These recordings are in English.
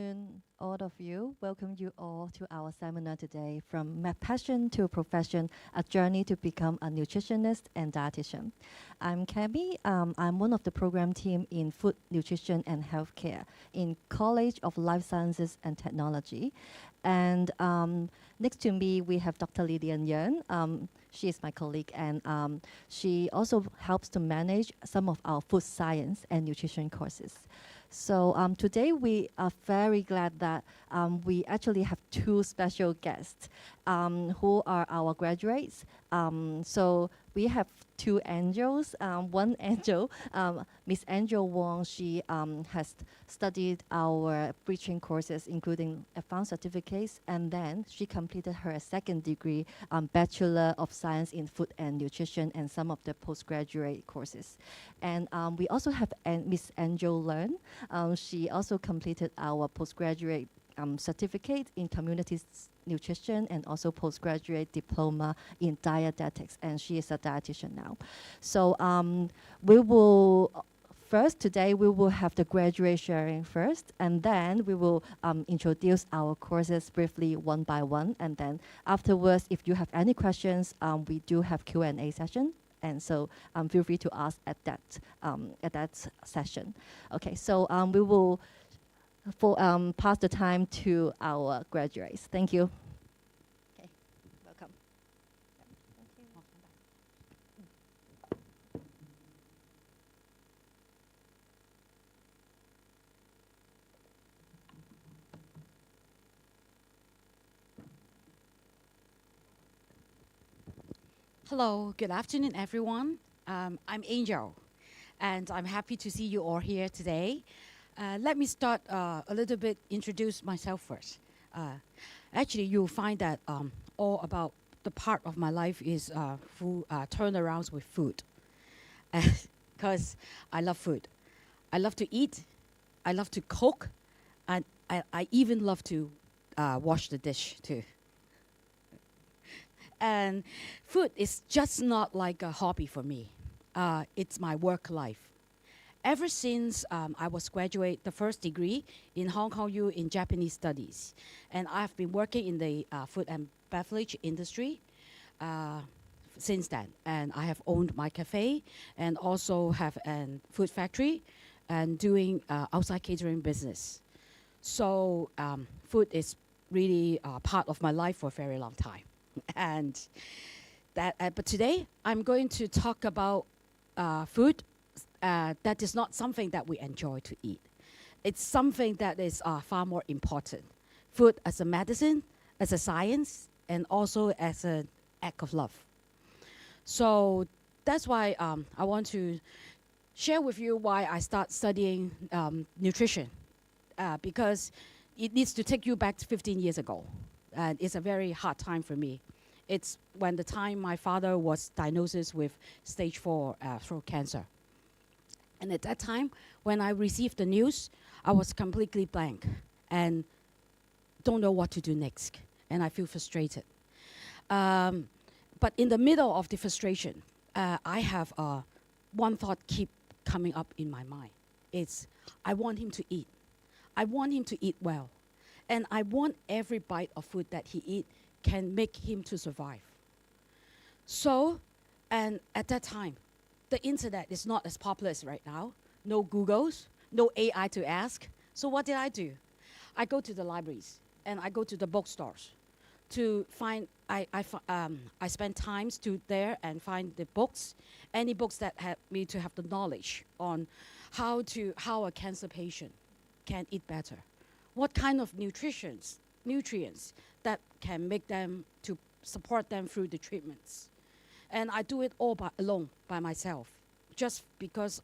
afternoon, all of you. Welcome you all to our seminar today, From Passion to Profession, a journey to become a nutritionist and dietitian. I'm Kemi. I'm one of the program team in Food, Nutrition and Healthcare in College of Life Sciences and Technology. And next to me, we have Dr. Lilian Yuan. She is my colleague, and she also helps to manage some of our food science and nutrition courses. So today we are very glad that we actually have two special guests who are our graduates. So we have two angels. One angel, Miss Angel Wong, she has studied our bridging courses, including advanced certificates, and then she completed her second degree, Bachelor of Science in Food and Nutrition, and some of the postgraduate courses. And we also have Miss Angel Learn. She also completed our postgraduate certificate in community nutrition and also postgraduate diploma in dietetics, and she is a dietitian now. So we will today we will have the graduate sharing first, and then we will introduce our courses briefly one by one, and then afterwards, if you have any questions, we do have Q&A session. And so feel free to ask at that session. Okay, so we will pass the time to our graduates. Thank you. Okay, welcome. Thank you. Hello, good afternoon, everyone. I'm Angel, and I'm happy to see you all here today. Let me start a little bit, introduce myself first. Actually, you'll find that all about the part of my life is turnarounds with food, because I love food. I love to eat, I love to cook, and I even love to wash the dish too. And food is just not like a hobby for me. It's my work life. Ever since I was graduate the first degree in HKU in Japanese studies, and I've been working in the food and beverage industry since then. And I have owned my cafe and also have a food factory and doing outside catering business. So food is really part of my life for a very long time. And but today I'm going to talk about food that is not something that we enjoy to eat. It's something that is far more important. Food as a medicine, as a science, and also as an act of love. So that's why I want to share with you why I start studying nutrition, because it needs to take you back to 15 years ago. And it's a very hard time for me. It's when the time my father was diagnosed with stage 4 throat cancer. And at that time, when I received the news, I was completely blank and don't know what to do next. And I feel frustrated. But in the middle of the frustration, I have one thought keep coming up in my mind. It's, I want him to eat. I want him to eat well. And I want every bite of food that he eats can make him to survive. So, and at that time, the internet is not as popular as right now. No Googles, no AI to ask. So what did I do? I go to the libraries and I go to the bookstores to find, I spend times to there and find the books, any books that help me to have the knowledge on how a cancer patient can eat better. What kind of nutrients that can make them to support them through the treatments. And I do it all alone by myself, just because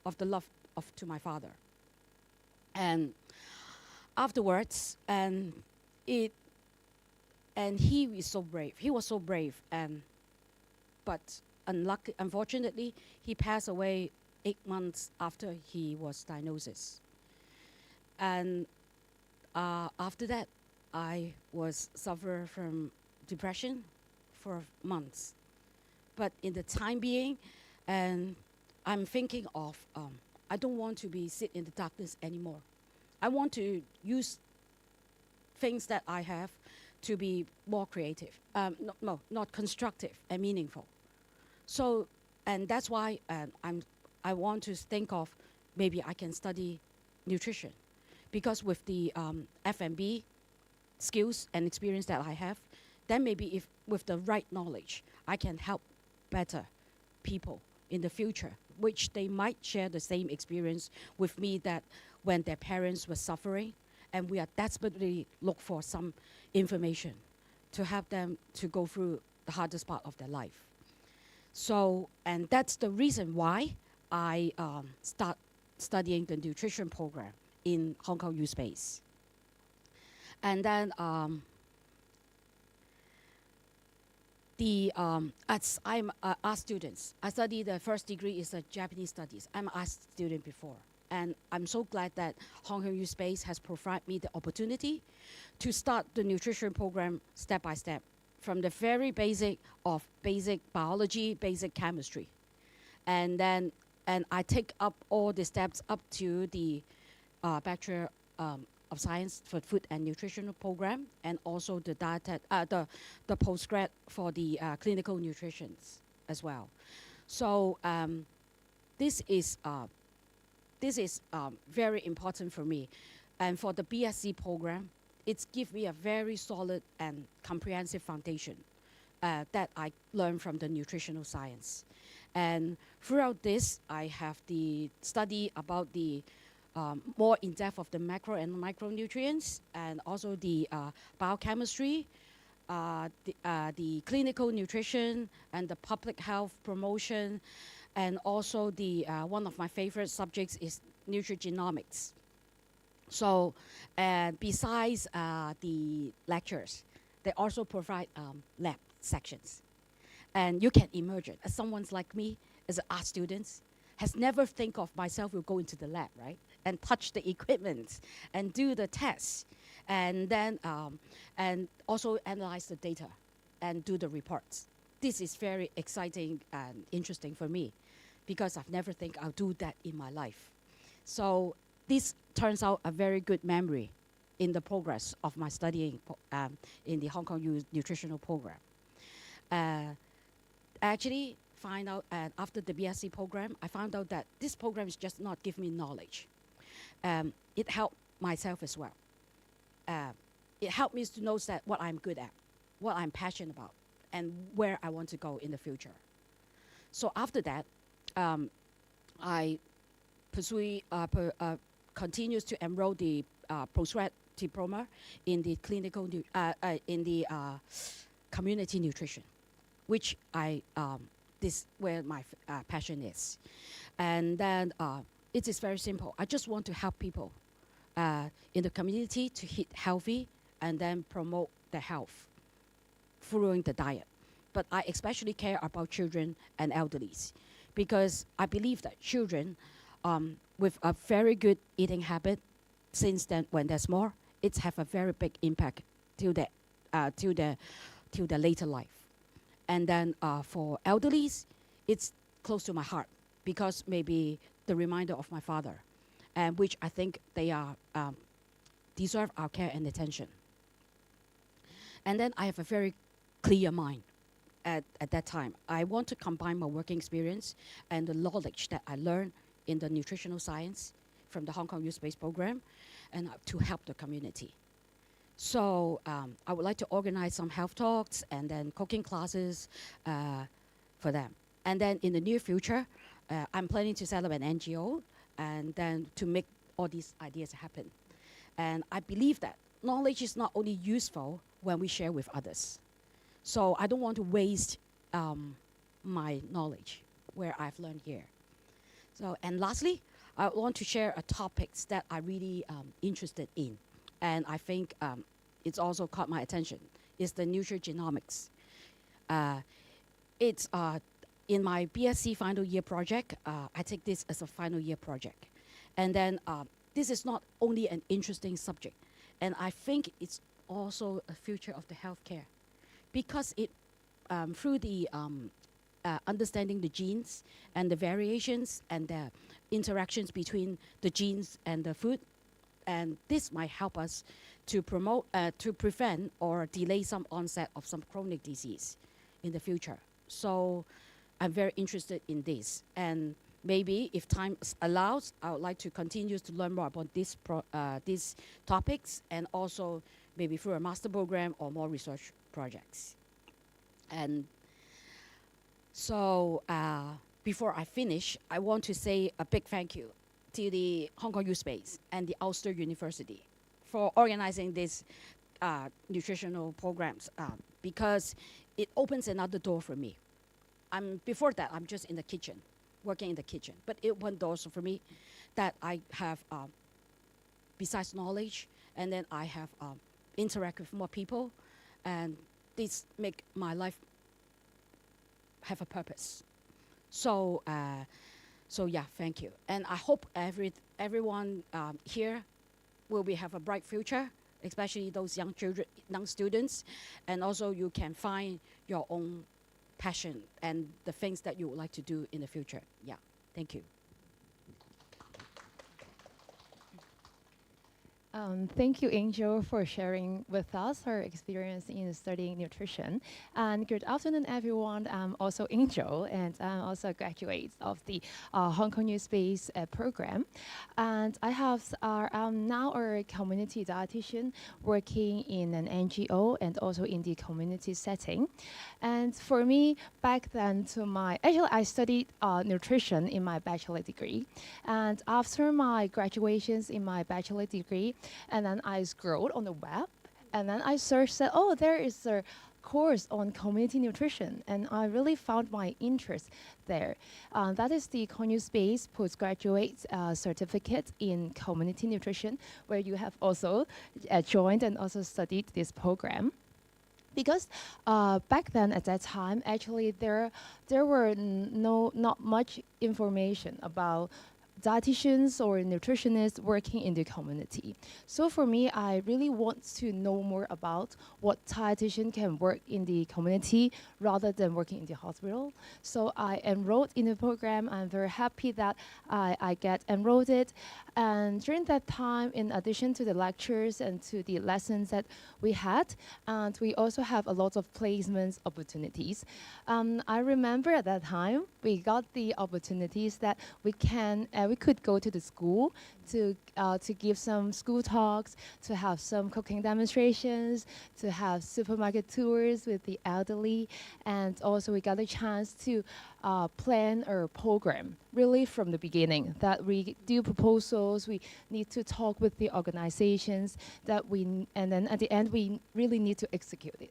of the love to my father. And afterwards, and he is so brave. He was so brave, but unfortunately, he passed away 8 months after he was diagnosed. And after that, I was suffer from depression for months. But in the time being, and I'm thinking of, I don't want to sit in the darkness anymore. I want to use things that I have to be more creative, not constructive and meaningful. So, and that's why I want to think of maybe I can study nutrition, because with the F&B skills and experience that I have, then maybe if with the right knowledge, I can help better people in the future, which they might share the same experience with me, that when their parents were suffering, and we are desperately look for some information to help them to go through the hardest part of their life. So, and that's the reason why I start studying the nutrition program in HKU SPACE. And then as I'm art students, I study the first degree is Japanese studies. I'm an art student before. And I'm so glad that HKU SPACE has provided me the opportunity to start the nutrition program step by step, from the very basic of basic biology, basic chemistry. And then I take up all the steps up to the Bachelor of Science for Food and Nutritional program, and also the the postgrad for the clinical nutrition as well. So this is very important for me. And for the BSc program, it's give me a very solid and comprehensive foundation that I learned from the nutritional science. And throughout this, I have the study about the more in depth of the macro and micronutrients, and also the biochemistry, the clinical nutrition, and the public health promotion, and also the one of my favorite subjects is nutrigenomics. So, besides the lectures, they also provide lab sections. And you can imagine, as someone's like me, as an art student, has never think of myself will go into the lab, right? And touch the equipment and do the tests, and then and also analyze the data and do the reports. This is very exciting and interesting for me, because I've never think I'll do that in my life. So this turns out a very good memory in the progress of my studying in the HKU nutritional program. Actually, find out after the BSc program, I found out that this program is just not give me knowledge. It helped myself as well. It helped me to know that what I'm good at, what I'm passionate about, and where I want to go in the future. So after that, I continues to enroll the postgrad diploma in the clinical in the community nutrition, which this where my passion is. And then it is very simple. I just want to help people in the community to eat healthy and then promote their health through the diet. But I especially care about children and elderlies, because I believe that children with a very good eating habit since then, when they're small, it's have a very big impact to the later life. And then for elderlies, it's close to my heart, because maybe the reminder of my father, and which I think they are deserve our care and attention. And then I have a very clear mind at that time. I want to combine my working experience and the knowledge that I learned in the nutritional science from the HKU SPACE program, and to help the community. So I would like to organize some health talks and then cooking classes for them. And then in the near future, I'm planning to set up an NGO and then to make all these ideas happen. And I believe that knowledge is not only useful when we share with others. So I don't want to waste my knowledge where I've learned here. So, and lastly, I want to share a topics that I really interested in, and I think it's also caught my attention, is the nutrigenomics. It's in my BSc final year project, I take this as a final year project. And then this is not only an interesting subject, and I think it's also a future of the healthcare, because it through the understanding the genes and the variations and the interactions between the genes and the food and this might help us to prevent or delay some onset of some chronic disease in the future. So I'm very interested in this, and maybe if time allows, I would like to continue to learn more about these topics, and also maybe through a master program or more research projects. And so before I finish, I want to say a big thank you to the Hong Kong U SPACE and the Ulster University for organizing these nutritional programs, because it opens another door for me. Before that, I'm just in the kitchen, working in the kitchen. But it opened doors for me that I have, besides knowledge, and then I have interact with more people, and this make my life have a purpose. So, so yeah, thank you. And I hope everyone here will have a bright future, especially those young children, young students, and also you can find your own passion and the things that you would like to do in the future. Yeah, thank you. Thank you, Angel, for sharing with us her experience in studying nutrition. And good afternoon, everyone. I'm also Angel, and I'm also a graduate of the Hong Kong U SPACE program. And I'm now a community dietitian working in an NGO and also in the community setting. And for me, back then I studied nutrition in my bachelor degree. And after my graduations in my bachelor degree, and then I scrolled on the web, and then I searched that, oh, there is a course on community nutrition, and I really found my interest there. That is the Hong Kong U SPACE postgraduate certificate in community nutrition, where you have also joined and also studied this program. Because back then, at that time, actually there were not much information about dietitians or nutritionists working in the community. So for me, I really want to know more about what dietitian can work in the community rather than working in the hospital. So I enrolled in the program. I'm very happy that I get enrolled it. And during that time, in addition to the lectures and to the lessons that we had, and we also have a lot of placements opportunities. I remember at that time, we got the opportunities that we could go to the school to give some school talks, to have some cooking demonstrations, to have supermarket tours with the elderly, and also we got a chance to plan our program really from the beginning, that we do proposals, we need to talk with the organizations, and then at the end we really need to execute it.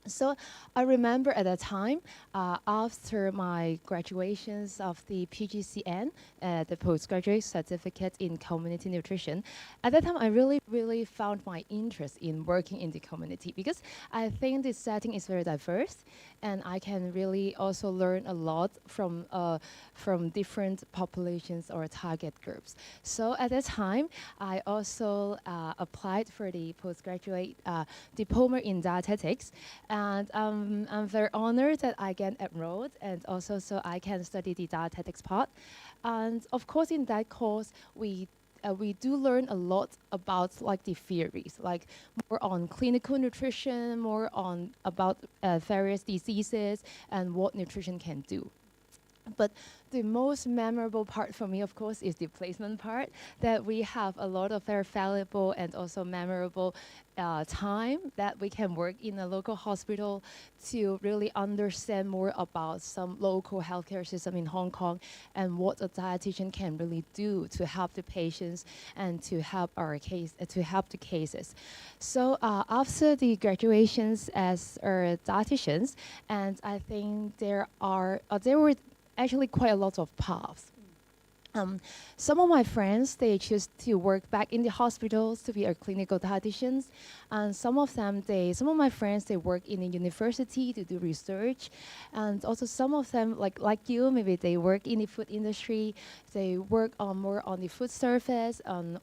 So I remember at that time, after my graduations of the PGCN, the postgraduate certificate in community nutrition, at that time I really found my interest in working in the community, because I think this setting is very diverse, and I can really also learn a lot from different populations or target groups. So at that time, I also applied for the postgraduate diploma in dietetics. And I'm very honored that I get enrolled, and also so I can study the dietetics part. And of course, in that course, we do learn a lot about like the theories, like more on clinical nutrition, more on about various diseases and what nutrition can do. But the most memorable part for me, of course, is the placement part, that we have a lot of very valuable and also memorable time that we can work in a local hospital to really understand more about some local healthcare system in Hong Kong and what a dietitian can really do to help the patients and to help the cases. So after the graduations as dietitians, and I think there were actually quite a lot of paths. Some of my friends, they choose to work back in the hospitals to be our clinical dietitians, and some of my friends, they work in a university to do research, and also some of them, like you, maybe they work in the food industry, they work more on the food service,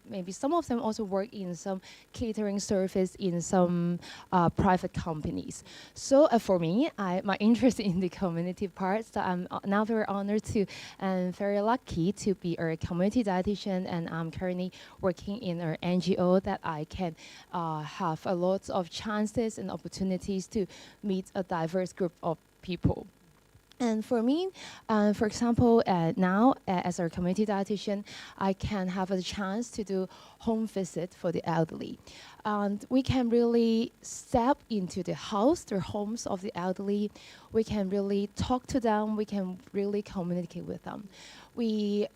maybe some of them also work in some catering service in some private companies. So for me, my interest in the community part, so I'm now very honored to and very lucky to be a community dietitian, and I'm currently working in an NGO that I can have a lot of chances and opportunities to meet a diverse group of people. And for me, for example, now as a community dietitian, I can have a chance to do home visit for the elderly. And we can really step into the house, the homes of the elderly. We can really talk to them. We can really communicate with them. We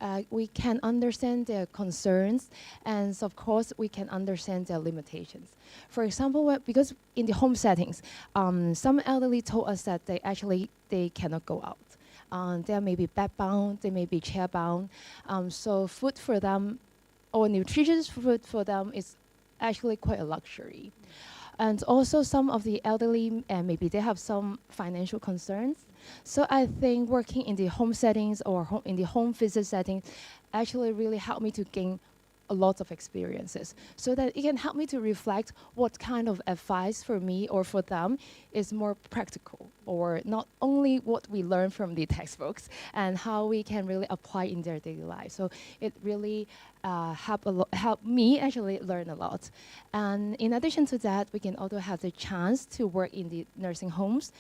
can understand their concerns, and so of course, we can understand their limitations. For example, because in the home settings, some elderly told us that they cannot go out. They may be bedbound, they may be chairbound. So food for them, or nutritious food for them, is actually quite a luxury. And also some of the elderly, maybe they have some financial concerns. So I think working in the home settings or in the home visit setting actually really helped me to gain a lot of experiences, so that it can help me to reflect what kind of advice for me or for them is more practical, or not only what we learn from the textbooks, and how we can really apply in their daily life. So it really helped me actually learn a lot. And in addition to that, we can also have the chance to work in the nursing homes,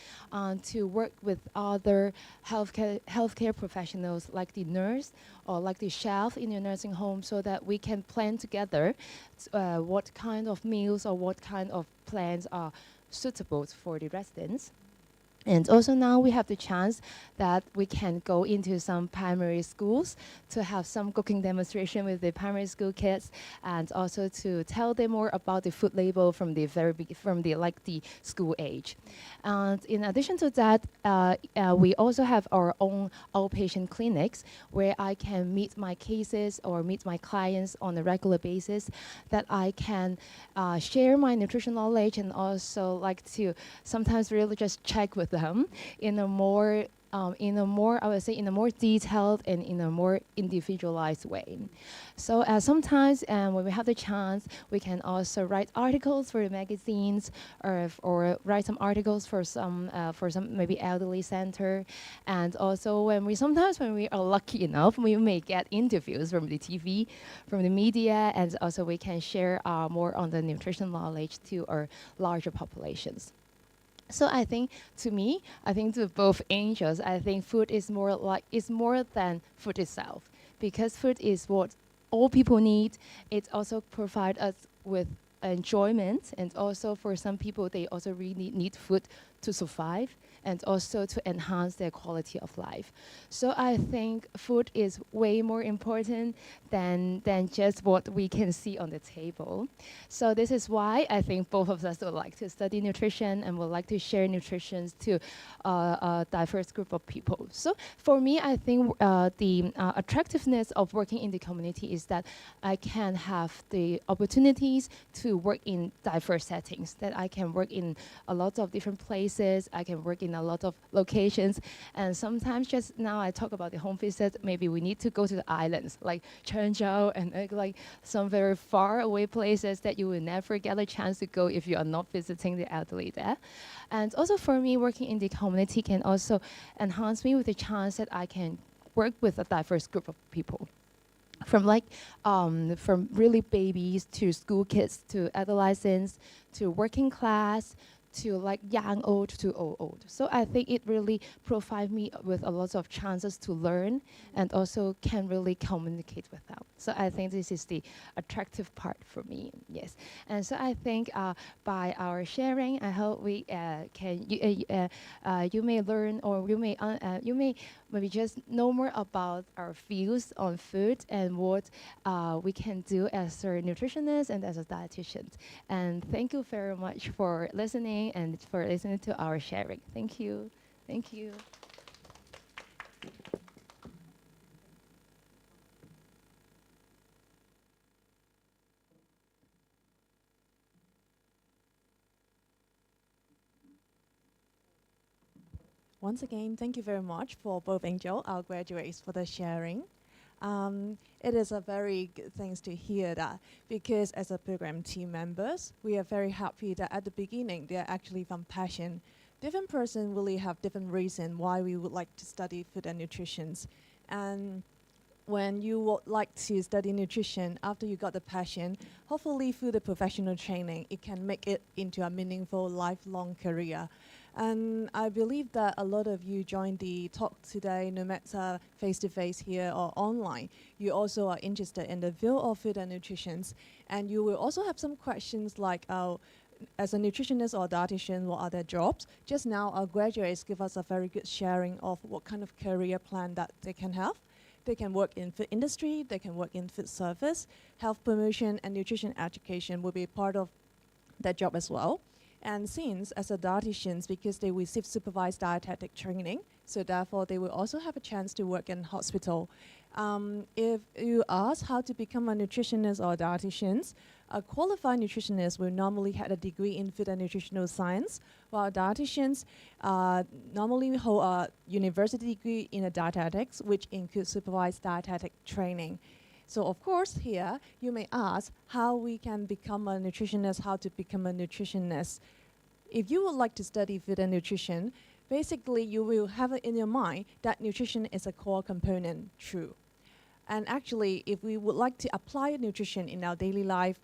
to work with other healthcare professionals like the nurse or like the chef in your nursing home, so that we can plan together what kind of meals or what kind of plans are suitable for the residents. And also now we have the chance that we can go into some primary schools to have some cooking demonstration with the primary school kids, and also to tell them more about the food label from the the school age. And in addition to that, we also have our own outpatient clinics where I can meet my cases or meet my clients on a regular basis, that I can share my nutrition knowledge, and also like to sometimes really just check with them in a more I would say in a more detailed and in a more individualized way. So sometimes when we have the chance, we can also write articles for the magazines, or write some articles for some maybe elderly center. And also when we are lucky enough, we may get interviews from the TV, from the media, and also we can share more on the nutrition knowledge to our larger populations. So I think to both angels, I think food is more than food itself, because food is what all people need. It also provides us with enjoyment, and also for some people, they also really need food to survive, and also to enhance their quality of life. So I think food is way more important than just what we can see on the table. So this is why I think both of us would like to study nutrition and would like to share nutrition to a diverse group of people. So for me, I think the attractiveness of working in the community is that I can have the opportunities to work in diverse settings, that I can work in a lot of different places, I can work in a lot of locations, and sometimes just now I talk about the home visit, maybe we need to go to the islands like Changzhou and like some very far away places that you will never get a chance to go if you are not visiting the elderly there. And also for me, working in the community can also enhance me with the chance that I can work with a diverse group of people. From really babies to school kids to adolescents to working class to like young old to old. So I think it really provides me with a lot of chances to learn, and also can really communicate with them. So I think this is the attractive part for me. Yes, and so I think by our sharing, I hope we you may learn, or you may maybe just know more about our views on food and what we can do as a nutritionist and as a dietitian. And thank you very much for listening and for listening to our sharing. Thank you. Thank you. Once again, thank you very much for both Angel, our graduates, for the sharing. It is a very good thing to hear that, because as a program team members, we are very happy that at the beginning, they are actually from passion. Different person really have different reason why we would like to study food and nutrition. And when you would like to study nutrition, after you got the passion, hopefully through the professional training, it can make it into a meaningful lifelong career. And I believe that a lot of you joined the talk today, no matter face-to-face here or online. You also are interested in the field of food and nutrition. And you will also have some questions like, as a nutritionist or dietitian, what are their jobs? Just now, our graduates give us a very good sharing of what kind of career plan that they can have. They can work in food industry, they can work in food service, health promotion, and nutrition education will be part of their job as well. And since as a dietitians, because they receive supervised dietetic training, so therefore they will also have a chance to work in hospital. If you ask how to become a nutritionist or a dietitian, a qualified nutritionist will normally have a degree in food and nutritional science, while dietitians normally hold a university degree in dietetics, which includes supervised dietetic training. So of course here, you may ask how we can become a nutritionist, how to become a nutritionist. If you would like to study food and nutrition, basically you will have it in your mind that nutrition is a core component, true. And actually, if we would like to apply nutrition in our daily life,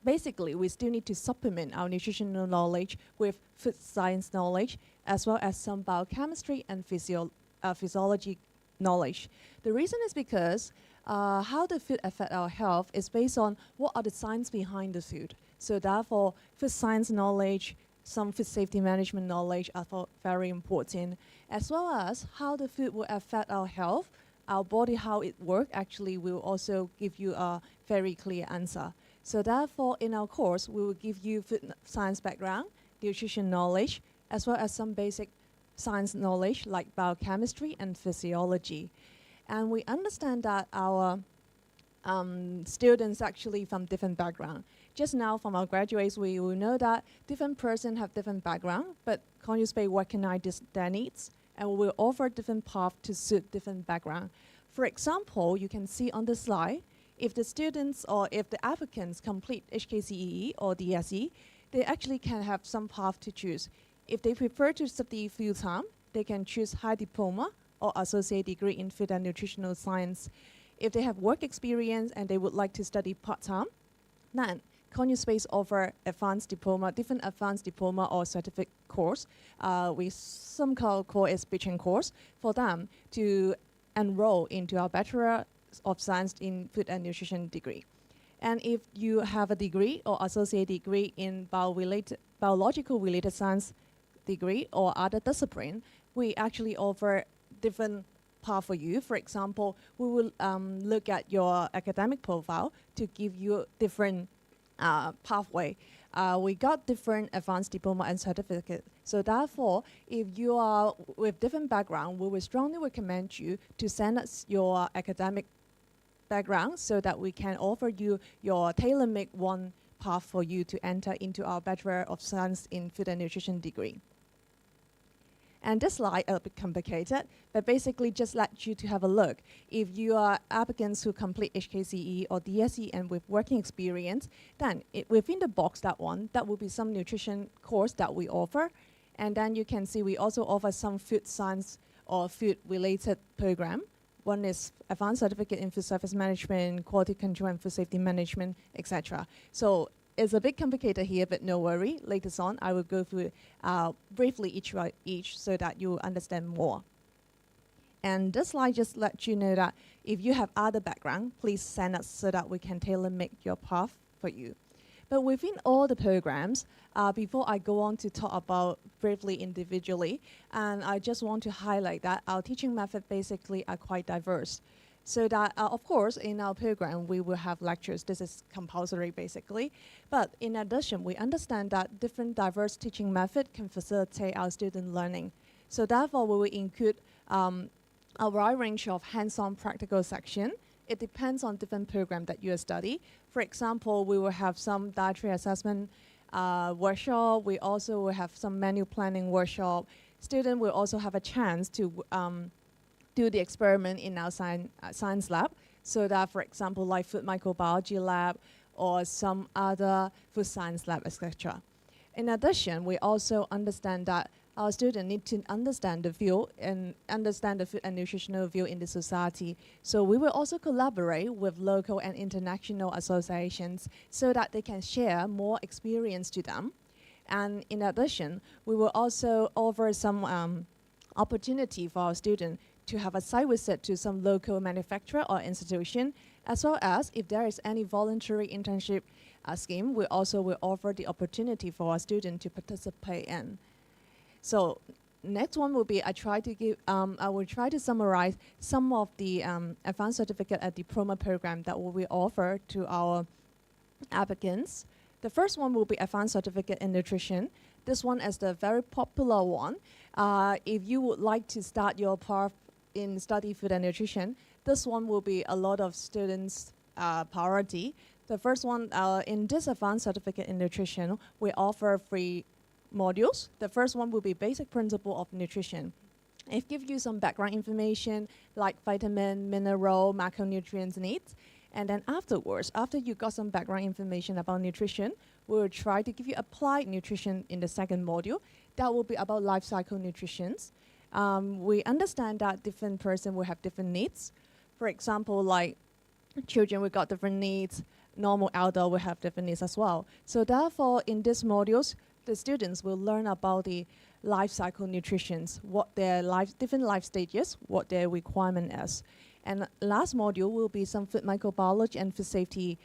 basically we still need to supplement our nutritional knowledge with food science knowledge, as well as some biochemistry and physiology knowledge. The reason is because how the food affect our health is based on what are the science behind the food. So therefore, food science knowledge, some food safety management knowledge are very important, as well as how the food will affect our health, our body, how it works, actually will also give you a very clear answer. So therefore, in our course, we will give you food science background, nutrition knowledge, as well as some basic science knowledge like biochemistry and physiology. And we understand that our students actually from different backgrounds. Just now from our graduates, we will know that different persons have different background, but HKU SPACE recognize their needs, and we will offer different paths to suit different background. For example, you can see on the slide, if the students or if the applicants complete HKCEE or DSE, they actually can have some path to choose. If they prefer to study full-time, they can choose high diploma or associate degree in food and nutritional science. If they have work experience and they would like to study part-time, then HKU SPACE offer advanced diploma, different advanced diploma or certificate course. We some call it bridging course for them to enroll into our Bachelor of Science in Food and Nutrition degree. And if you have a degree or associate degree in biological related science degree or other discipline, we actually offer different path for you. For example, we will look at your academic profile to give you different pathway. We got different advanced diploma and certificate. So therefore, if you are with different background, we will strongly recommend you to send us your academic background so that we can offer you your tailor-made one path for you to enter into our Bachelor of Science in Food and Nutrition degree. And this slide is a bit complicated, but basically just let you to have a look. If you are applicants who complete HKCE or DSE and with working experience, then within the box, that will be some nutrition course that we offer. And then you can see we also offer some food science or food-related program. One is Advanced Certificate in Food Service Management, Quality Control and Food Safety Management, etc. So it's a bit complicated here, but no worry. Later on, I will go through briefly each so that you understand more. And this slide just lets you know that if you have other background, please send us so that we can tailor-make your path for you. But within all the programs, before I go on to talk about briefly individually, and I just want to highlight that our teaching method basically are quite diverse. So that, of course, in our program, we will have lectures. This is compulsory, basically. But in addition, we understand that different diverse teaching method can facilitate our student learning. So therefore, we will include a wide range of hands-on practical section. It depends on different program that you study. For example, we will have some dietary assessment workshop. We also will have some menu planning workshop. Students will also have a chance to do the experiment in our science lab. So that, for example, like food microbiology lab or some other food science lab, etc. In addition, we also understand that our students need to understand the field and understand the food and nutritional field in the society. So we will also collaborate with local and international associations so that they can share more experience to them. And in addition, we will also offer some opportunity for our students to have a site visit to some local manufacturer or institution, as well as if there is any voluntary internship scheme, we also will offer the opportunity for our students to participate in. So next one will be I will try to summarize some of the advanced certificate and diploma program that will be offered to our applicants. The first one will be advanced certificate in nutrition. This one is the very popular one. If you would like to start your path in study food and nutrition, this one will be a lot of students' priority. The first one, in this advanced certificate in nutrition, we offer 3 modules. The first one will be basic principle of nutrition. It gives you some background information like vitamin, mineral, macronutrients needs. And then afterwards, after you got some background information about nutrition, we will try to give you applied nutrition in the second module. That will be about life cycle nutrition. We understand that different person will have different needs. For example, like children will got different needs, normal adult will have different needs as well. So therefore, in these modules, the students will learn about the life cycle nutrition, what their different life stages, what their requirement is. And last module will be some food microbiology and food safety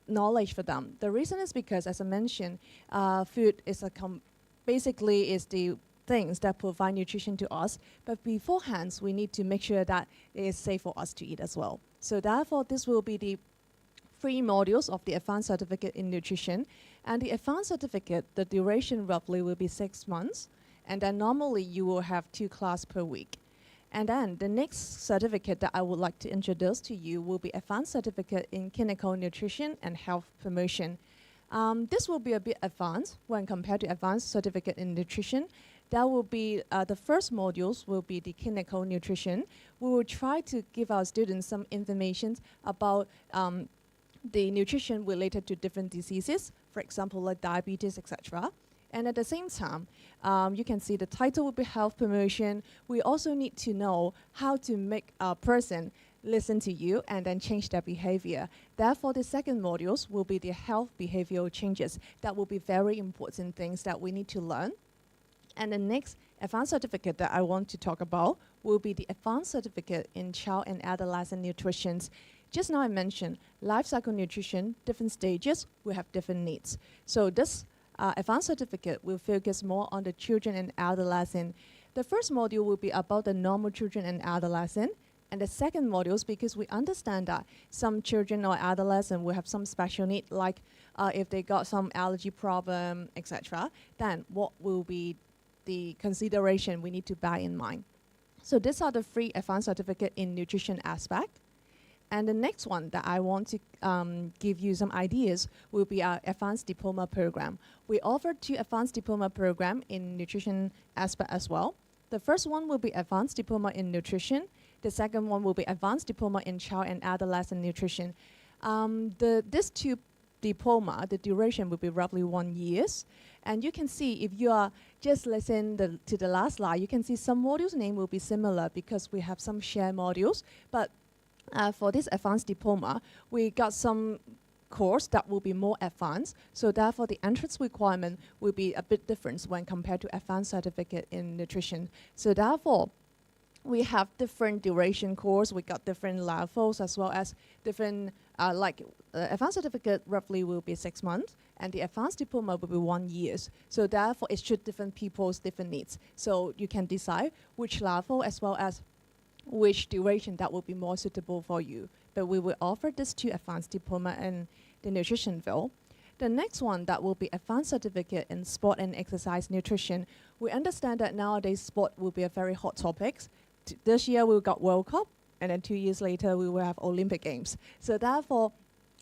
knowledge for them. The reason is because, as I mentioned, food is basically is the things that provide nutrition to us, but beforehand, we need to make sure that it is safe for us to eat as well. So therefore, this will be the 3 modules of the advanced certificate in nutrition. And the advanced certificate, the duration roughly will be 6 months. And then normally you will have 2 classes per week. And then the next certificate that I would like to introduce to you will be advanced certificate in clinical nutrition and health promotion. This will be a bit advanced when compared to advanced certificate in nutrition. That will be the first modules will be the clinical nutrition. We will try to give our students some information about the nutrition related to different diseases, for example, like diabetes, etc. And at the same time, you can see the title will be health promotion. We also need to know how to make a person listen to you and then change their behavior. Therefore, the second modules will be the health behavioral changes. That will be very important things that we need to learn. And the next advanced certificate that I want to talk about will be the advanced certificate in child and adolescent nutrition. Just now I mentioned life cycle nutrition, different stages will have different needs. So this advanced certificate will focus more on the children and adolescent. The first module will be about the normal children and adolescent. And the second module is because we understand that some children or adolescent will have some special need, like if they got some allergy problem, etc. Then what will be the consideration we need to bear in mind? So these are the 3 advanced certificate in nutrition aspect. And the next one that I want to give you some ideas will be our advanced diploma program. We offer 2 advanced diploma program in nutrition aspect as well. The first one will be advanced diploma in nutrition. The second one will be advanced diploma in child and adolescent nutrition. These 2 diploma, the duration will be roughly 1 year. And you can see if you are just listen to the last slide, you can see some modules name will be similar because we have some shared modules. But for this advanced diploma, we got some course that will be more advanced. So therefore, the entrance requirement will be a bit different when compared to advanced certificate in nutrition. So therefore, we have different duration course. We got different levels as well as different, advanced certificate roughly will be 6 months, and the advanced diploma will be 1 year. So therefore, it should different people's different needs. So you can decide which level as well as which duration that will be more suitable for you. But we will offer this 2 advanced diploma in the nutrition field. The next one that will be advanced certificate in sport and exercise nutrition. We understand that nowadays sport will be a very hot topic. This year we got World Cup, and then 2 years later we will have Olympic Games. So therefore,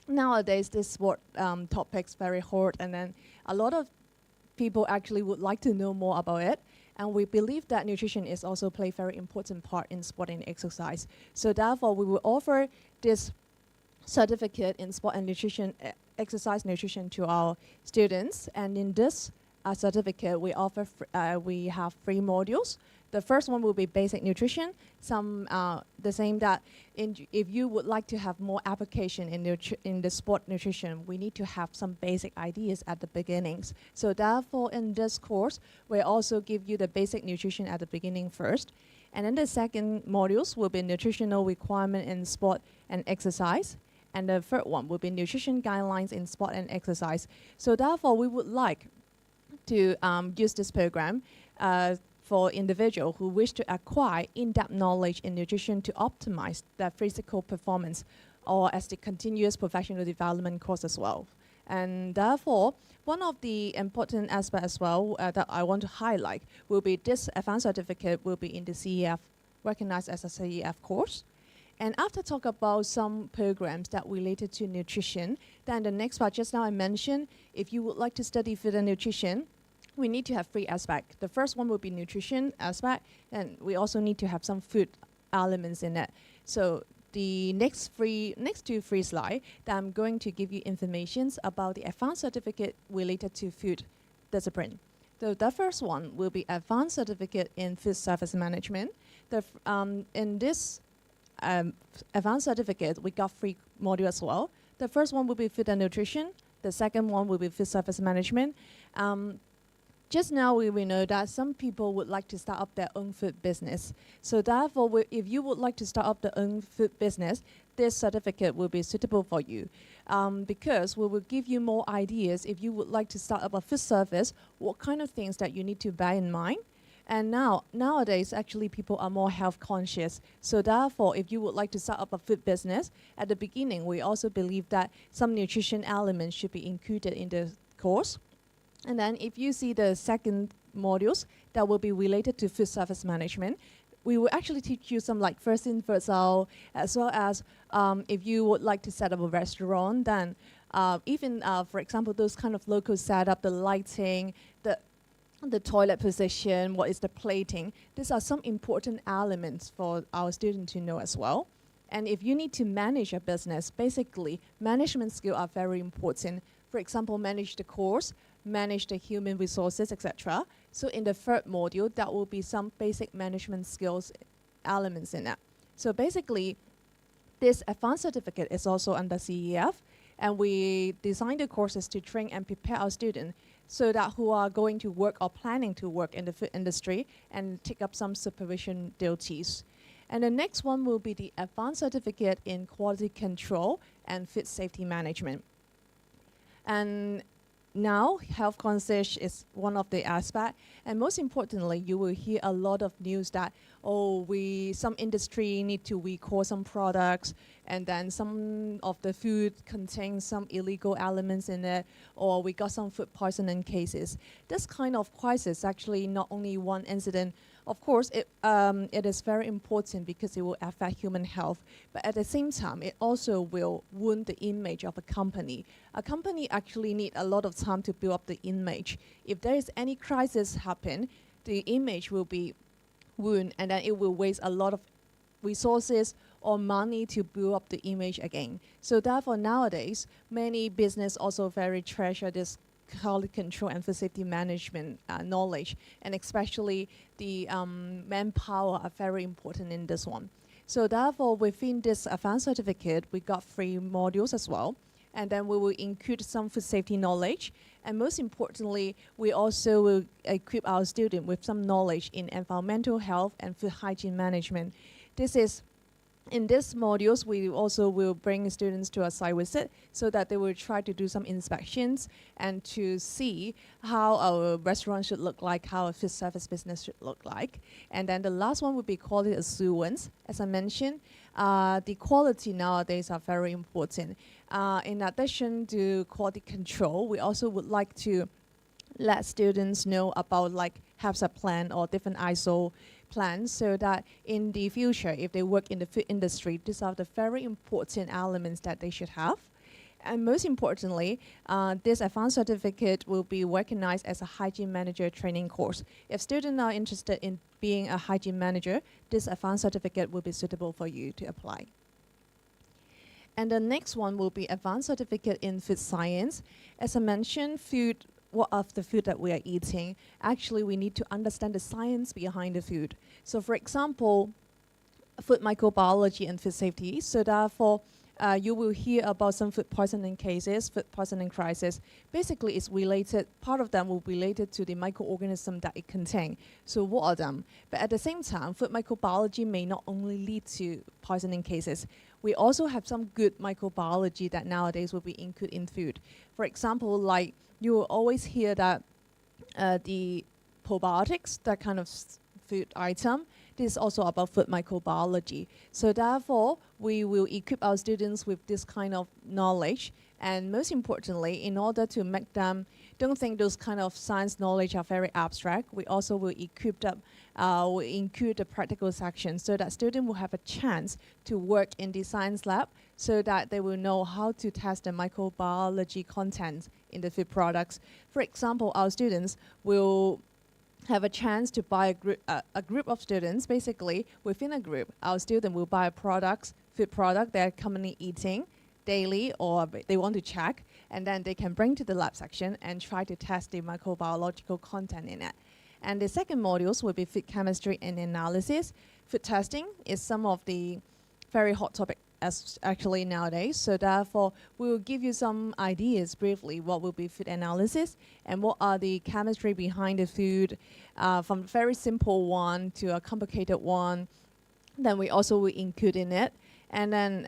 nowadays this sport topic's very hot, and then a lot of people actually would like to know more about it. And we believe that nutrition is also play very important part in sport and exercise. So therefore, we will offer this certificate in sport and nutrition, exercise nutrition to our students. And in this certificate, we offer we have 3 modules. The first one will be basic nutrition. The same that if you would like to have more application in the sport nutrition, we need to have some basic ideas at the beginnings. So therefore, in this course, we also give you the basic nutrition at the beginning first. And then the second modules will be nutritional requirement in sport and exercise. And the third one will be nutrition guidelines in sport and exercise. So therefore, we would like to use this program for individuals who wish to acquire in-depth knowledge in nutrition to optimize their physical performance, or as the continuous professional development course as well. And therefore, one of the important aspects as well that I want to highlight will be this advanced certificate will be in the CEF, recognized as a CEF course. And after talk about some programs that related to nutrition, then the next part, just now I mentioned, if you would like to study food and nutrition, we need to have 3 aspects. The first one will be nutrition aspect, and we also need to have some food elements in it. So the next 2 free slides, that I'm going to give you information about the advanced certificate related to food discipline. So the first one will be advanced certificate in food service management. In this advanced certificate, we got 3 modules as well. The first one will be food and nutrition. The second one will be food service management. Just now we know that some people would like to start up their own food business. So therefore, if you would like to start up their own food business, this certificate will be suitable for you. Because we will give you more ideas if you would like to start up a food service, what kind of things that you need to bear in mind. And nowadays, actually, people are more health conscious. So therefore, if you would like to start up a food business, at the beginning, we also believe that some nutrition elements should be included in the course. And then if you see the second modules that will be related to food service management, we will actually teach you some like first in, first out, as well as if you would like to set up a restaurant, then even, for example, those kind of local setup, the lighting, the toilet position, what is the plating. These are some important elements for our students to know as well. And if you need to manage a business, basically, management skills are very important. For example, manage the course, manage the human resources, etc. So in the third module, that will be some basic management skills elements in it. So basically, this advanced certificate is also under CEF, and we designed the courses to train and prepare our students so that who are going to work or planning to work in the food industry and take up some supervision duties. And the next one will be the advanced certificate in quality control and food safety management. And now, health concierge is one of the aspects, and most importantly, you will hear a lot of news that, some industry need to recall some products, and then some of the food contains some illegal elements in it, or we got some food poisoning cases. This kind of crisis actually not only one incident. Of course, it is very important because it will affect human health, but at the same time, it also will wound the image of a company. A company actually needs a lot of time to build up the image. If there is any crisis happen, the image will be wounded, and then it will waste a lot of resources or money to build up the image again. So therefore, nowadays, many business also very treasure this quality control and food safety management knowledge, and especially the manpower are very important in this one. So therefore, within this advanced certificate, we got 3 modules as well, and then we will include some food safety knowledge, and most importantly, we also will equip our students with some knowledge in environmental health and food hygiene management. In these modules, we also will bring students to a site visit so that they will try to do some inspections and to see how our restaurant should look like, how a food service business should look like. And then the last one would be quality assurance. As I mentioned, the quality nowadays are very important. In addition to quality control, we also would like to let students know about like HACCP plan or different ISO plans, so that in the future, if they work in the food industry, these are the very important elements that they should have. And most importantly, this advanced certificate will be recognized as a hygiene manager training course. If students are interested in being a hygiene manager, this advanced certificate will be suitable for you to apply. And the next one will be advanced certificate in food science. As I mentioned, food what of the food that we are eating, actually we need to understand the science behind the food. So for example, food microbiology and food safety. So therefore, you will hear about some food poisoning cases, food poisoning crisis. Basically, it's related, part of them will be related to the microorganism that it contains. So what are them? But at the same time, food microbiology may not only lead to poisoning cases. We also have some good microbiology that nowadays will be included in food. For example, like you will always hear that the probiotics, that kind of food item, this is also about food microbiology. So therefore, we will equip our students with this kind of knowledge. And most importantly, in order to make them don't think those kind of science knowledge are very abstract, we also will equip them, will include the practical section so that students will have a chance to work in the science lab so that they will know how to test the microbiology content in the food products. For example, our students will have a chance to buy a group of students. Basically, within a group, our student will buy food product they're commonly eating daily or they want to check, and then they can bring to the lab section and try to test the microbiological content in it. And the second modules will be food chemistry and analysis. Food testing is some of the very hot topic as actually nowadays. So therefore, we will give you some ideas briefly what will be food analysis and what are the chemistry behind the food, from a very simple one to a complicated one. Then we also will include in it. And then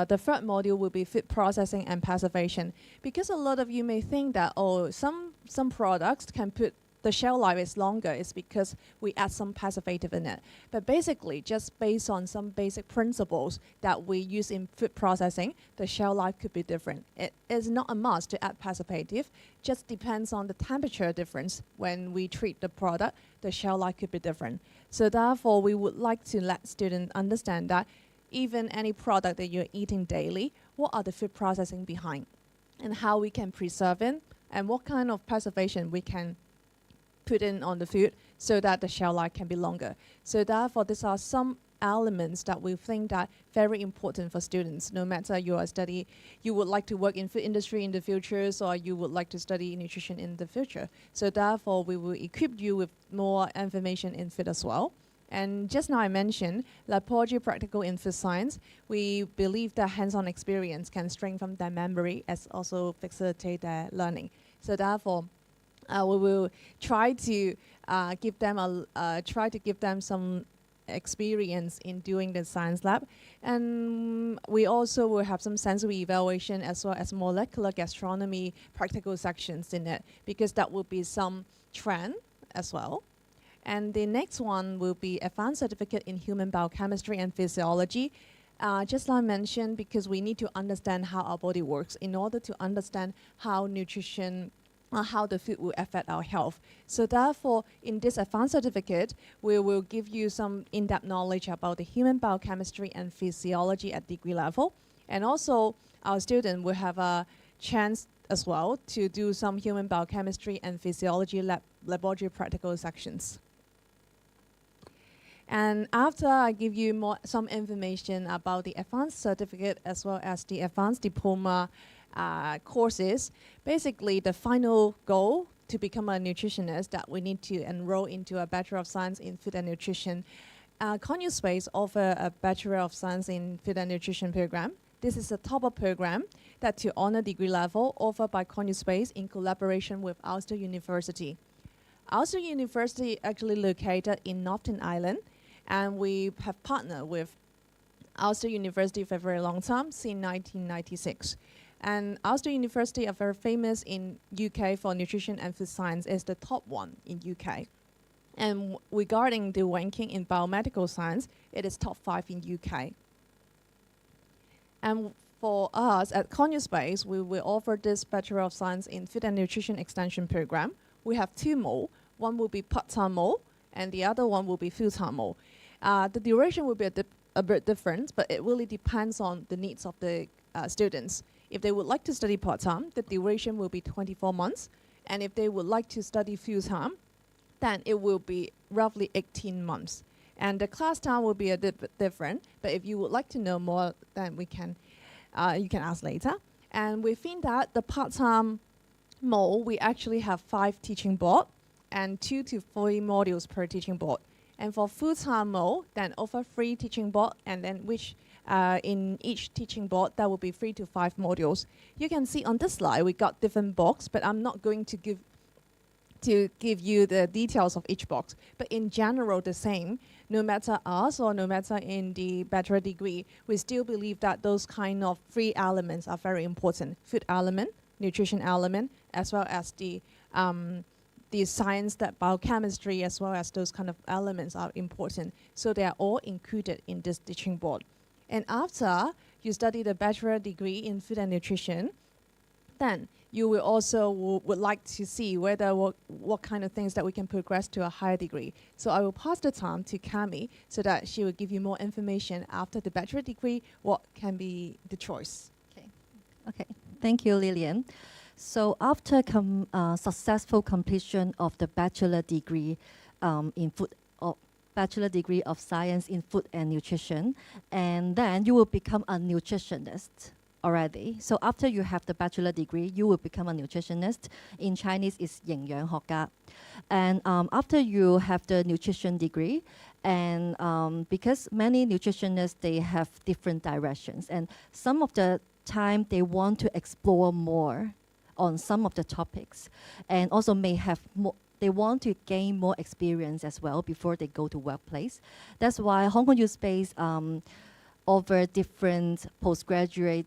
the third module will be food processing and preservation. Because a lot of you may think that, oh, some products can put the shelf life is longer, is because we add some preservative in it. But basically, just based on some basic principles that we use in food processing, the shelf life could be different. It is not a must to add preservative, just depends on the temperature difference. When we treat the product, the shelf life could be different. So therefore, we would like to let students understand that even any product that you're eating daily, what are the food processing behind and how we can preserve it and what kind of preservation we can put in on the food so that the shelf life can be longer. So therefore, these are some elements that we think that very important for students, no matter you would like to work in food industry in the future, or you would like to study nutrition in the future. So therefore, we will equip you with more information in food as well. And just now I mentioned laboratory practical in food science. We believe that hands-on experience can strengthen their memory as also facilitate their learning. So therefore, we will try to give them some experience in doing the science lab. And we also will have some sensory evaluation as well as molecular gastronomy practical sections in it, because that will be some trend as well. And the next one will be advanced certificate in human biochemistry and physiology. Just like I mentioned, because we need to understand how our body works in order to understand how nutrition, how the food will affect our health. So therefore, in this advanced certificate, we will give you some in-depth knowledge about the human biochemistry and physiology at degree level. And also, our student will have a chance as well to do some human biochemistry and physiology laboratory practical sections. And after I give you some information about the advanced certificate as well as the advanced diploma courses, basically the final goal to become a nutritionist that we need to enroll into a Bachelor of Science in Food and Nutrition. HKU SPACE offers a Bachelor of Science in Food and Nutrition program. This is a top-up program that to honor degree level offered by HKU SPACE in collaboration with Ulster University. Ulster University actually located in Northern Ireland, and we have partnered with Ulster University for a very long time, since 1996. And Ulster University are very famous in UK for nutrition and food science, is the top one in UK. And regarding the ranking in biomedical science, it is top 5 in UK. And for us at HKU SPACE, we will offer this Bachelor of Science in Food and Nutrition Extension program. We have 2 more. One will be part-time more, and the other one will be full-time more. The duration will be a bit different, but it really depends on the needs of the students. If they would like to study part-time, the duration will be 24 months. And if they would like to study full-time, then it will be roughly 18 months. And the class time will be a bit different, but if you would like to know more, then you can ask later. And within that, the part-time Mo, we actually have 5 teaching board and 2 to 3 modules per teaching board. And for full-time Mo, then over 3 teaching board, and then which in each teaching board, there will be 3 to 5 modules. You can see on this slide, we got different box, but I'm not going to give you the details of each box. But in general, the same. No matter us or no matter in the bachelor degree, we still believe that those kind of 3 elements are very important. Food element, nutrition element, as well as the science, that biochemistry, as well as those kind of elements are important. So they are all included in this teaching board. And after you study the bachelor degree in food and nutrition, then you will also would like to see whether what kind of things that we can progress to a higher degree. So I will pass the time to Cami so that she will give you more information after the bachelor degree, what can be the choice. Okay. Thank you, Lillian. So after successful completion of the bachelor degree in food, or bachelor degree of science in food and nutrition, and then you will become a nutritionist already. So after you have the bachelor degree, you will become a nutritionist. In Chinese, it's 營養學家. And after you have the nutrition degree, and because many nutritionists, they have different directions, and some of the time they want to explore more on some of the topics, and also may have more, they want to gain more experience as well before they go to workplace. That's why Hong Kong U SPACE offer different postgraduate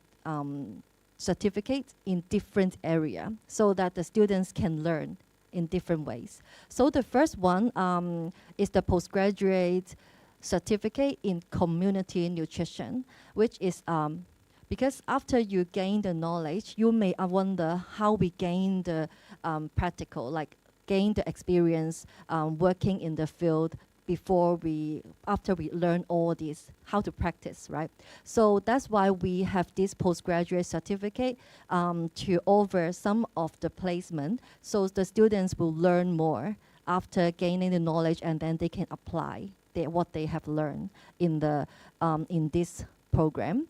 certificates in different area so that the students can learn in different ways. So the first one is the postgraduate certificate in community nutrition, which is because after you gain the knowledge, you may wonder how we gain the practical, like gain the experience working in the field after we learn all this, how to practice, right? So that's why we have this postgraduate certificate to offer some of the placement, so the students will learn more after gaining the knowledge, and then they can apply what they have learned in this program.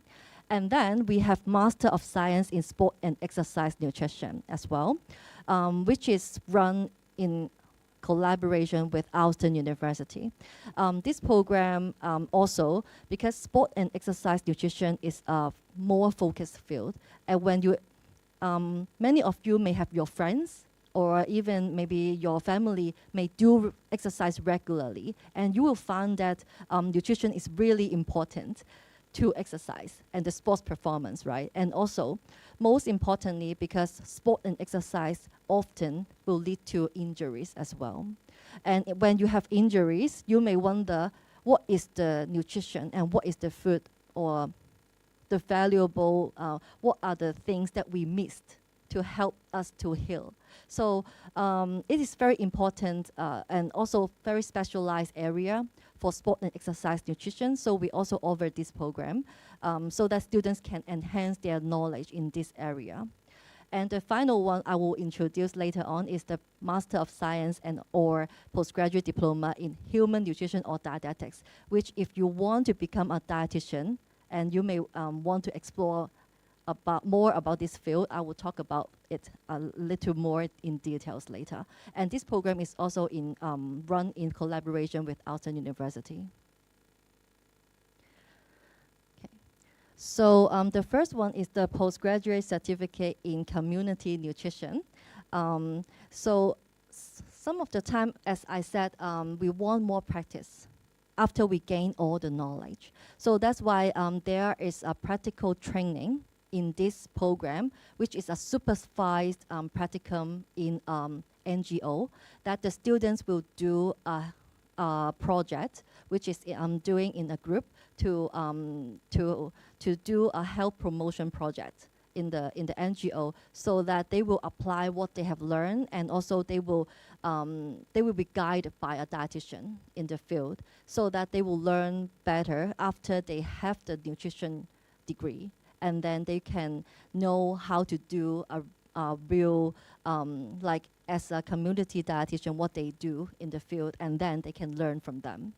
And then we have Master of Science in Sport and Exercise Nutrition as well, which is run in collaboration with Austin University. This program also, because sport and exercise nutrition is a more focused field, and when you, many of you may have your friends, or even maybe your family may do exercise regularly, and you will find that nutrition is really important to exercise and the sports performance, right? And also, most importantly, because sport and exercise often will lead to injuries as well. And when you have injuries, you may wonder what is the nutrition and what is the food, or the valuable, what are the things that we missed to help us to heal. So it is very important and also very specialized area for sport and exercise nutrition. So we also offer this program so that students can enhance their knowledge in this area. And the final one I will introduce later on is the Master of Science or Postgraduate Diploma in Human Nutrition or Dietetics, which if you want to become a dietitian and you may want to explore more about this field, I will talk about it a little more in details later. And this program is also run in collaboration with Austin University. So the first one is the postgraduate certificate in community nutrition. So some of the time, as I said, we want more practice after we gain all the knowledge. So that's why there is a practical training in this program, which is a supervised practicum in NGO, that the students will do a project, which is doing in a group to do a health promotion project in the NGO, so that they will apply what they have learned, and also they will be guided by a dietitian in the field, so that they will learn better after they have the nutrition degree, and then they can know how to do a real, like as a community dietitian, what they do in the field, and then they can learn from them.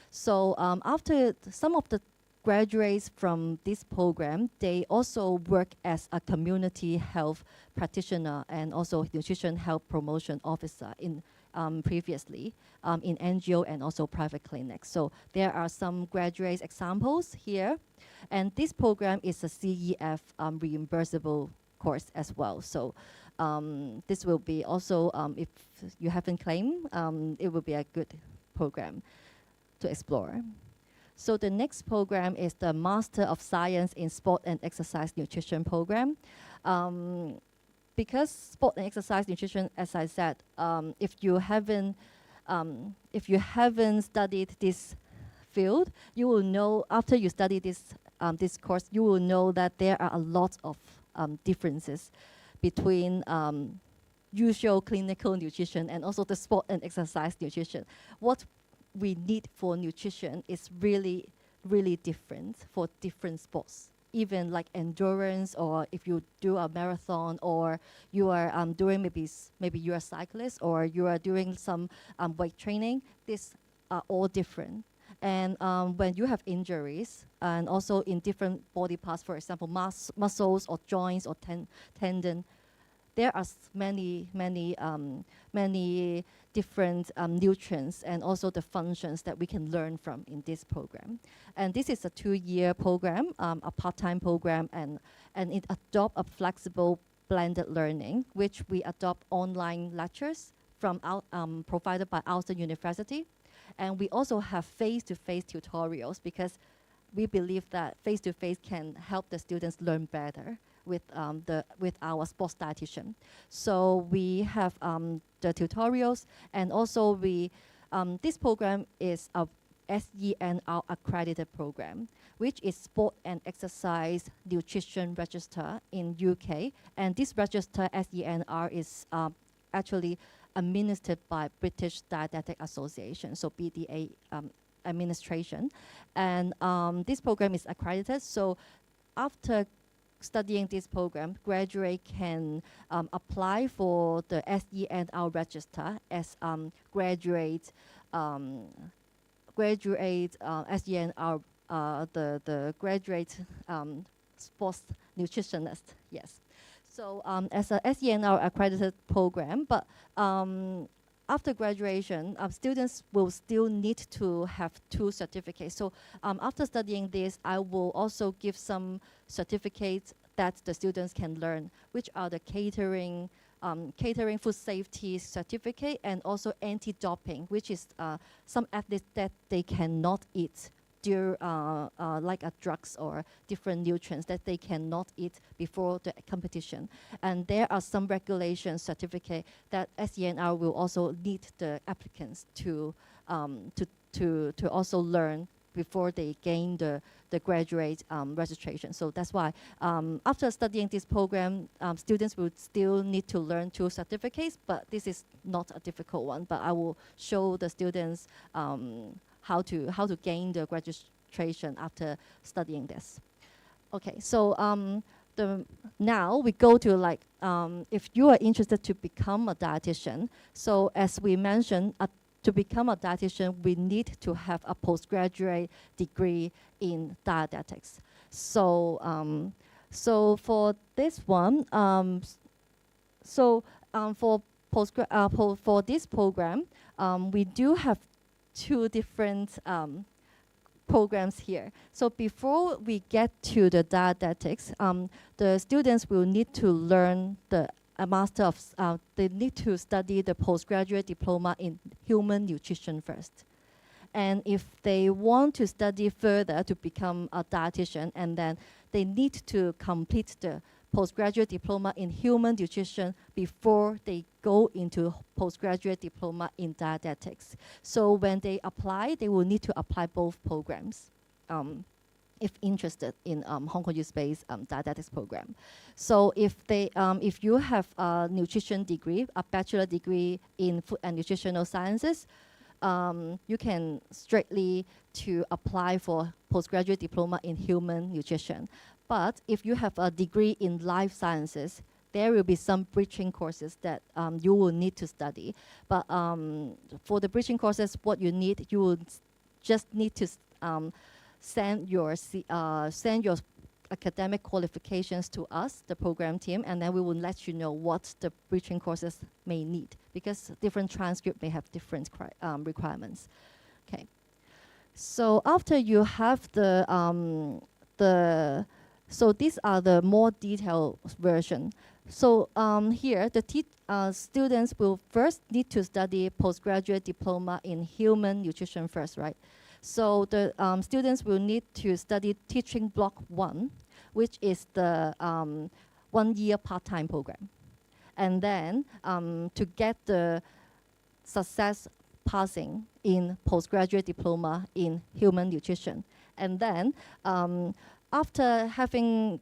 So after some of the graduates from this program, they also work as a community health practitioner and also nutrition health promotion officer in previously in NGO and also private clinics. So there are some graduate examples here. And this program is a CEF reimbursable course as well. So this will be also, if you haven't claimed, it will be a good program to explore. So the next program is the Master of Science in Sport and Exercise Nutrition program. Because sport and exercise nutrition, as I said, if you haven't studied this field, you will know after you study this course, you will know that there are a lot of differences between usual clinical nutrition and also the sport and exercise nutrition. What we need for nutrition is really, really different for different sports. Even like endurance, or if you do a marathon, or you are doing maybe you're a cyclist, or you are doing some weight training, these are all different. And when you have injuries, and also in different body parts, for example, muscles or joints or tendon, there are many different nutrients and also the functions that we can learn from in this program. And this is a 2-year program, a part-time program, and it adopts a flexible blended learning, which we adopt online lectures from provided by Ulster University. And we also have face-to-face tutorials because we believe that face-to-face can help the students learn better with our sports dietitian. So we have the tutorials, and also this program is a SENR accredited program, which is Sport and Exercise Nutrition Register in UK. And this register, SENR, is actually administered by British Dietetic Association, so BDA administration. And this program is accredited, so after studying this program, graduate can apply for the SENR register as graduate SENR, the graduate sports nutritionist, yes. So as a SENR accredited program, but after graduation, students will still need to have 2 certificates. So after studying this, I will also give some certificates that the students can learn, which are the catering food safety certificate, and also anti-doping, which is some athletes that they cannot eat like drugs or different nutrients that they cannot eat before the competition. And there are some regulation certificate that SENR will also need the applicants to also learn before they gain the graduate registration. So that's why after studying this program, students will still need to learn 2 certificates, but this is not a difficult one. But I will show the students how to gain the registration after studying this. Okay, so now we go to like if you are interested to become a dietitian. So as we mentioned, to become a dietitian, we need to have a postgraduate degree in dietetics. So so for this one, for this program, we do have 2 different programs here. So before we get to the dietetics, the students will need to learn they need to study the postgraduate diploma in human nutrition first. And if they want to study further to become a dietitian, and then they need to complete the postgraduate diploma in human nutrition before they go into postgraduate diploma in dietetics. So when they apply, they will need to apply both programs if interested in Hong Kong U SPACE dietetics program. So if you have a nutrition degree, a bachelor degree in food and nutritional sciences, you can straightly to apply for postgraduate diploma in human nutrition. But if you have a degree in life sciences, there will be some bridging courses that you will need to study. But for the bridging courses, what you need, you will just need to send your academic qualifications to us, the program team, and then we will let you know what the bridging courses may need, because different transcript may have different requirements. Okay. So after you have so these are the more detailed version. So here, the students will first need to study postgraduate diploma in human nutrition first, right? So the students will need to study teaching block 1, which is the 1-year part-time program. And then to get the success passing in postgraduate diploma in human nutrition. And then after having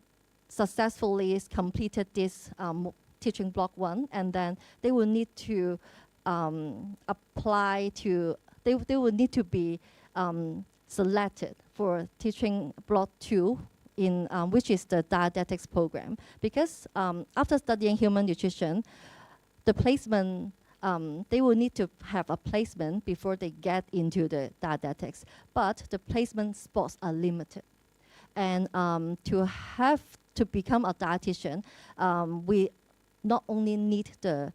successfully completed this teaching block 1, and then they will need to apply to, they will need to be selected for teaching block 2 in which is the dietetics program. Because after studying human nutrition, the placement, they will need to have a placement before they get into the dietetics. But the placement spots are limited. And to become a dietitian, we not only need the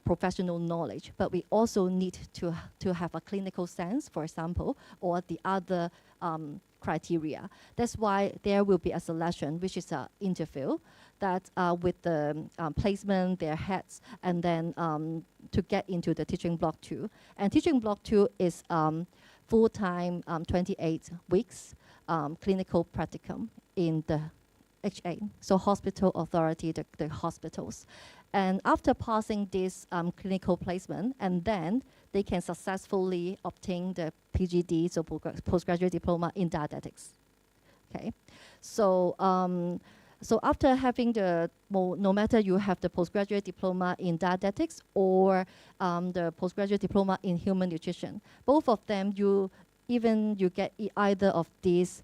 professional knowledge, but we also need to have a clinical sense, for example, or the other criteria. That's why there will be a selection, which is an interview, that with the placement, their heads, and then to get into the teaching block 2. And teaching block 2 is full-time 28 weeks clinical practicum in the HA, so hospital authority, the hospitals. And after passing this clinical placement, and then they can successfully obtain the PGD, so postgraduate diploma in dietetics. Okay, so so after having no matter you have the postgraduate diploma in dietetics or the postgraduate diploma in human nutrition, both of them even you get either of these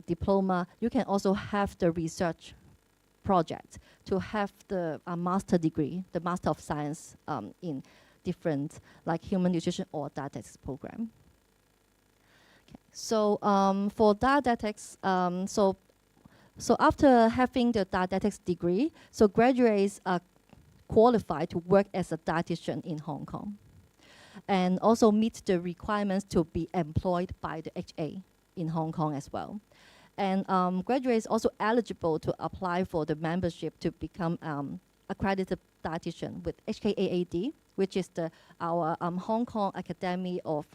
diploma, you can also have the research project to have the master degree, the Master of Science in different like human nutrition or dietetics program. Okay. So for dietetics, so after having the dietetics degree, so graduates are qualified to work as a dietitian in Hong Kong, and also meet the requirements to be employed by the HA in Hong Kong as well. And graduates also eligible to apply for the membership to become accredited dietitian with HKAAD, which is our Hong Kong Academy of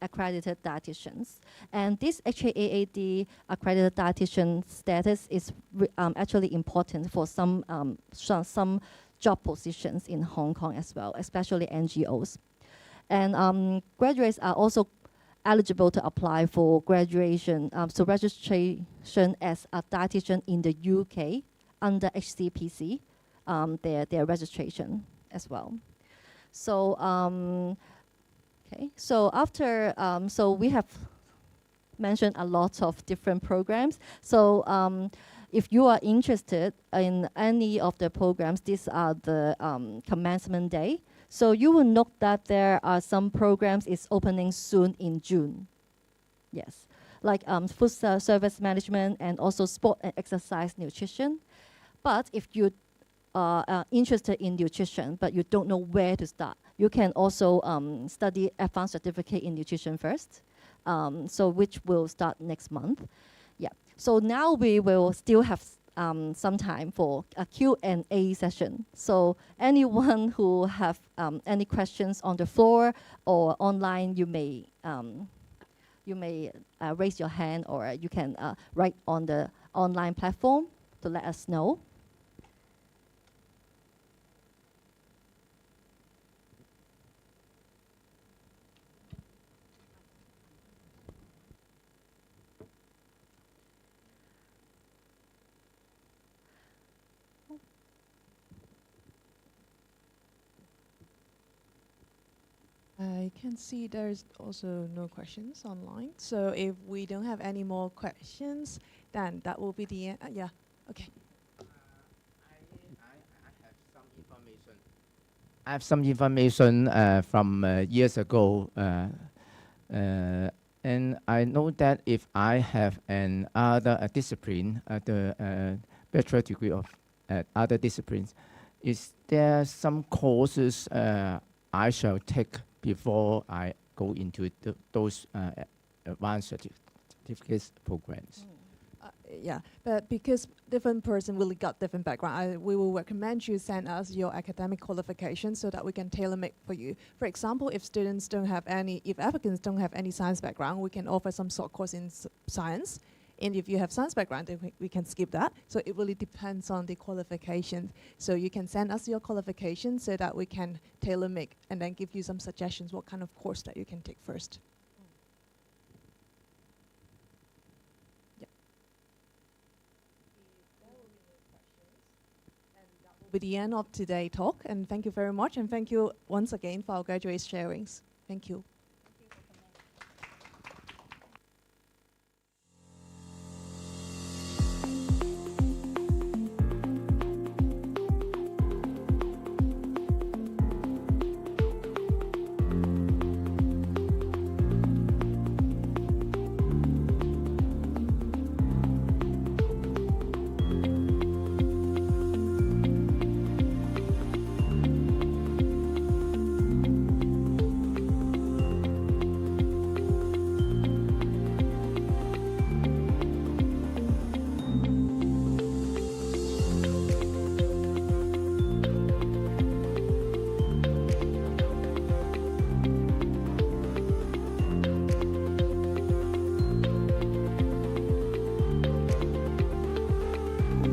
Accredited Dietitians. And this HKAAD accredited dietitian status is actually important for some job positions in Hong Kong as well, especially NGOs. And graduates are also eligible to apply for graduation, so registration as a dietitian in the UK under HCPC, their registration as well. So, okay, so after, so we have mentioned a lot of different programs. So if you are interested in any of the programs, these are the commencement day. So you will note that there are some programs is opening soon in June. Yes, like food service management and also sport and exercise nutrition. But if you are interested in nutrition, but you don't know where to start, you can also study advanced certificate in nutrition first, so which will start next month. Yeah. So now we will still have some time for a Q&A session. So anyone who have any questions on the floor or online, you may raise your hand, or you can write on the online platform to let us know. I can see there's also no questions online. So if we don't have any more questions, then that will be the end. Yeah, okay. I have some information from years ago. And I know that if I have another discipline, the bachelor degree of other disciplines, is there some courses I shall take before I go into those advanced certificates programs? Yeah, but because different person really got different background, we will recommend you send us your academic qualifications so that we can tailor make for you. For example, if students don't have any, if applicants don't have any science background, we can offer some short course in science. And if you have science background, then we can skip that. So it really depends on the qualifications. So you can send us your qualifications so that we can tailor make and then give you some suggestions what kind of course that you can take first. With the end of today's talk, and thank you very much, and thank you once again for our graduate sharings. Thank you.